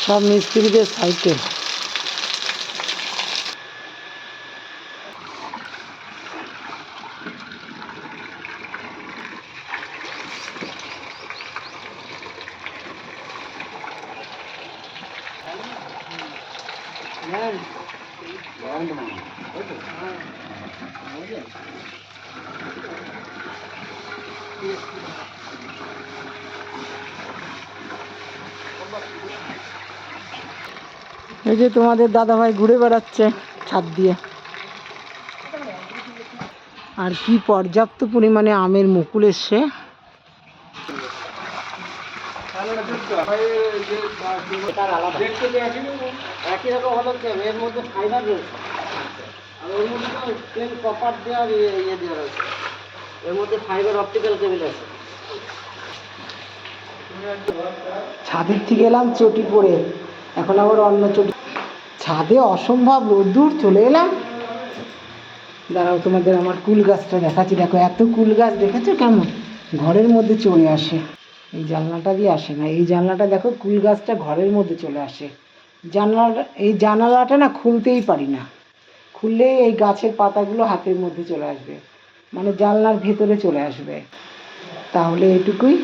সব মিস্ত্রিদের সাইকেল। এই যে তোমাদের দাদাভাই ঘুরে বেড়াচ্ছে ছাদ দিয়ে। আর কি পর্যাপ্ত পরিমাণে আমের মুকুল এসছে। একই রকম হলো, এর মধ্যে ফাইবার রয়েছে আর ওর মধ্যে তো প্লেন কপার দেওয়া ইয়ে দেওয়া রয়েছে, এর মধ্যে ফাইবার অপটিক্যাল কেবল আছে। ছাদের থেকে এলাম চটি পরে, এখন আবার অন্য চটি। ছাদে অসম্ভব রোদ্দুর, চলে এলাম। দাঁড়াও তোমাদের আমার কুল গাছটা দেখাচ্ছি। দেখো এত কুল গাছ দেখেছো কেমন ঘরের মধ্যে চলে আসে। এই জানলাটা দিয়ে আসে না, এই জানলাটা দেখো কুল গাছটা ঘরের মধ্যে চলে আসে। এই জানালাটা না খুলতেই পারি না, খুললেই এই গাছের পাতাগুলো হাতের মধ্যে চলে আসবে, মানে জানলার ভেতরে চলে আসবে। তাহলে এটুকুই।